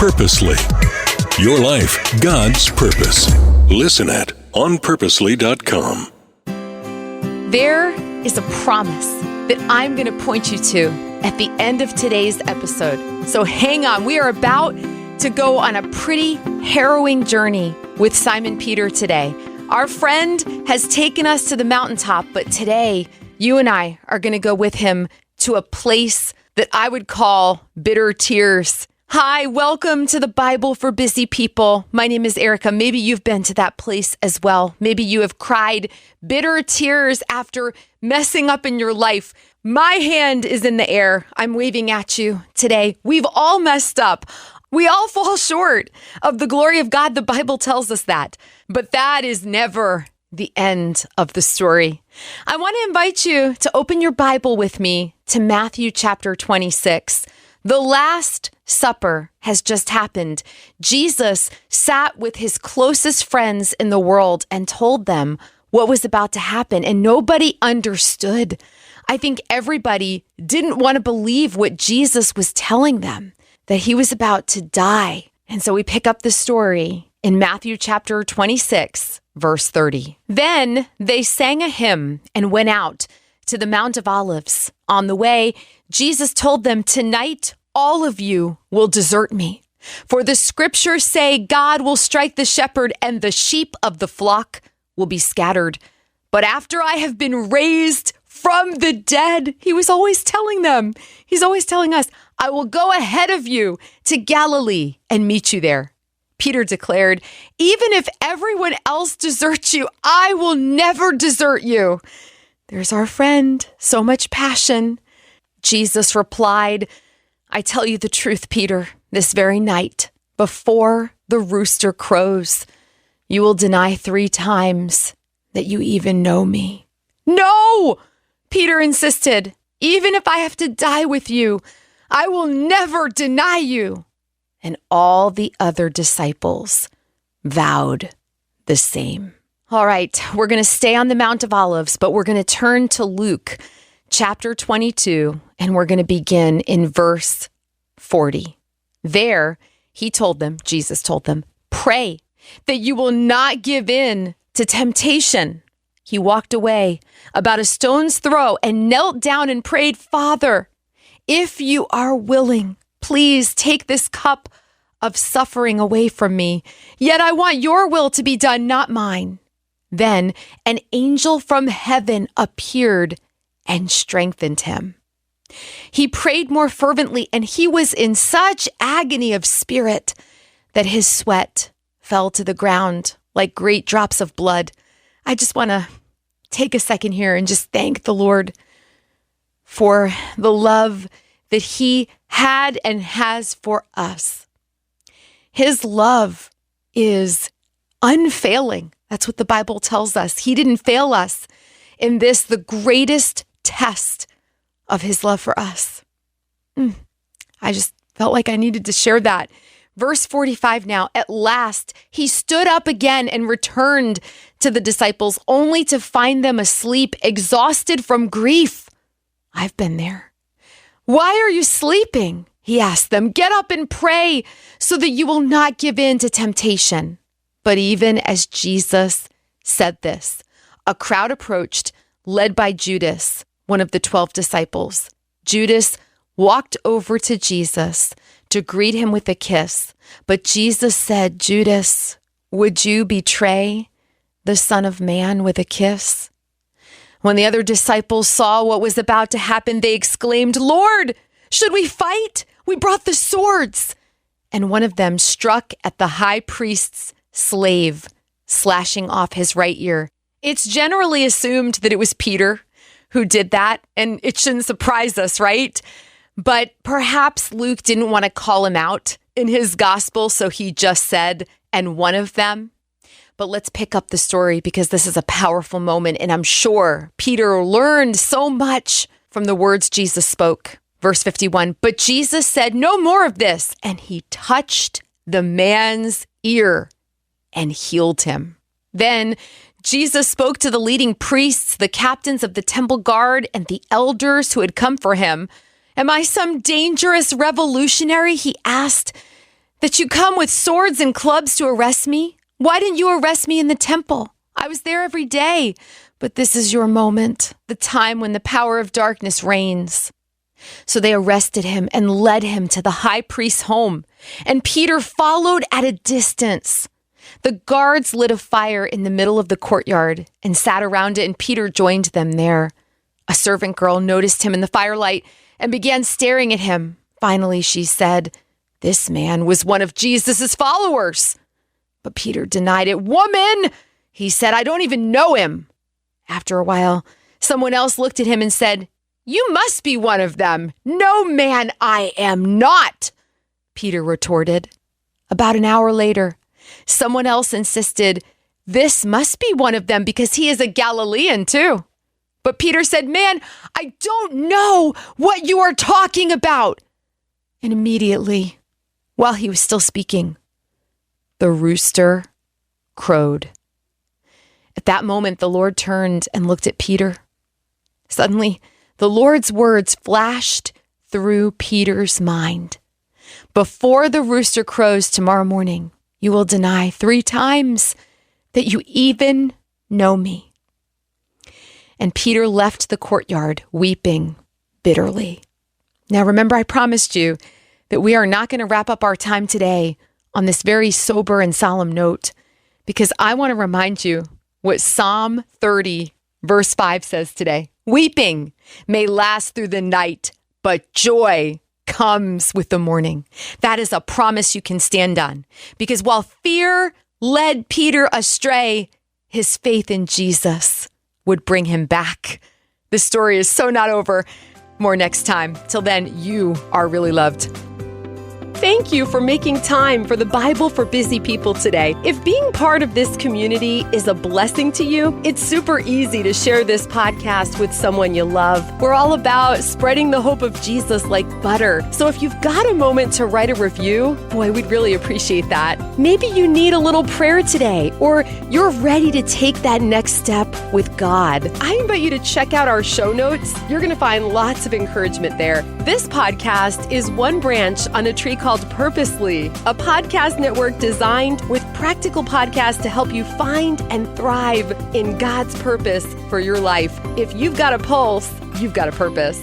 Purposely. Your life, God's purpose. Listen at onpurposely.com. There is a promise that I'm going to point you to at the end of today's episode. So hang on. We are about to go on a pretty harrowing journey with Simon Peter today. Our friend has taken us to the mountaintop, but today you and I are going to go with him to a place that I would call bitter tears. Hi, welcome to the Bible for Busy People. My name is Erica. Maybe you've been to that place as well. Maybe you have cried bitter tears after messing up in your life. My hand is in the air. I'm waving at you today. We've all messed up. We all fall short of the glory of God. The Bible tells us that. But that is never the end of the story. I want to invite you to open your Bible with me to Matthew chapter 26. The Last Supper has just happened. Jesus sat with his closest friends in the world and told them what was about to happen, and nobody understood. I think everybody didn't want to believe what Jesus was telling them, that he was about to die. And so we pick up the story in Matthew chapter 26, verse 30. Then they sang a hymn and went out to the Mount of Olives. On the way, Jesus told them, "Tonight, all of you will desert me. For the scriptures say God will strike the shepherd and the sheep of the flock will be scattered. But after I have been raised from the dead," he was always telling them, he's always telling us, "I will go ahead of you to Galilee and meet you there." Peter declared, "Even if everyone else deserts you, I will never desert you." There's our friend, so much passion. Jesus replied, "I tell you the truth, Peter, this very night, before the rooster crows, you will deny 3 times that you even know me." "No!" Peter insisted. "Even if I have to die with you, I will never deny you." And all the other disciples vowed the same. All right, we're going to stay on the Mount of Olives, but we're going to turn to Luke chapter 22, and we're going to begin in verse 40. There, Jesus told them, "Pray that you will not give in to temptation." He walked away about a stone's throw and knelt down and prayed, "Father, if you are willing, please take this cup of suffering away from me. Yet I want your will to be done, not mine." Then an angel from heaven appeared and strengthened him. He prayed more fervently, and he was in such agony of spirit that his sweat fell to the ground like great drops of blood. I just want to take a second here and just thank the Lord for the love that he had and has for us. His love is unfailing. That's what the Bible tells us. He didn't fail us in this, the greatest test of his love for us. I just felt like I needed to share that. Verse 45 now, "At last, he stood up again and returned to the disciples, only to find them asleep, exhausted from grief." I've been there. "Why are you sleeping?" he asked them. "Get up and pray so that you will not give in to temptation." But even as Jesus said this, a crowd approached, led by Judas, one of the 12 disciples. Judas walked over to Jesus to greet him with a kiss. But Jesus said, "Judas, would you betray the Son of Man with a kiss?" When the other disciples saw what was about to happen, they exclaimed, "Lord, should we fight? We brought the swords." And one of them struck at the high priest's slave, slashing off his right ear. It's generally assumed that it was Peter who did that, and it shouldn't surprise us, right? But perhaps Luke didn't want to call him out in his gospel, so he just said, "and one of them." But let's pick up the story because this is a powerful moment, and I'm sure Peter learned so much from the words Jesus spoke. Verse 51, "But Jesus said, 'No more of this,' and he touched the man's ear and healed him. Then Jesus spoke to the leading priests, the captains of the temple guard, and the elders who had come for him. 'Am I some dangerous revolutionary?' he asked. that you come with swords and clubs to arrest me? Why didn't you arrest me in the temple? I was there every day. But this is your moment, the time when the power of darkness reigns. So they arrested him and led him to the high priest's home. And Peter followed at a distance. The guards lit a fire in the middle of the courtyard and sat around it, and Peter joined them there. A servant girl noticed him in the firelight and began staring at him. Finally, she said, "This man was one of Jesus' followers." But Peter denied it. "Woman," he said, "I don't even know him." After a while, someone else looked at him and said, "You must be one of them." "No, man, I am not," Peter retorted. About an hour later, someone else insisted, "This must be one of them because he is a Galilean too." But Peter said, "Man, I don't know what you are talking about." And immediately, while he was still speaking, the rooster crowed. At that moment, the Lord turned and looked at Peter. Suddenly, the Lord's words flashed through Peter's mind. "Before the rooster crows tomorrow morning, you will deny 3 times that you even know me." And Peter left the courtyard weeping bitterly. Now, remember, I promised you that we are not going to wrap up our time today on this very sober and solemn note, because I want to remind you what Psalm 30, verse 5 says today. "Weeping may last through the night, but joy comes with the morning." That is a promise you can stand on, because while fear led Peter astray, his faith in Jesus would bring him back. The story is so not over. More next time. Till then, you are really loved. Thank you for making time for the Bible for Busy People today. If being part of this community is a blessing to you, it's super easy to share this podcast with someone you love. We're all about spreading the hope of Jesus like butter. So if you've got a moment to write a review, boy, we'd really appreciate that. Maybe you need a little prayer today, or you're ready to take that next step with God. I invite you to check out our show notes. You're going to find lots of encouragement there. This podcast is one branch on a tree called Purposely, a podcast network designed with practical podcasts to help you find and thrive in God's purpose for your life. If you've got a pulse, you've got a purpose.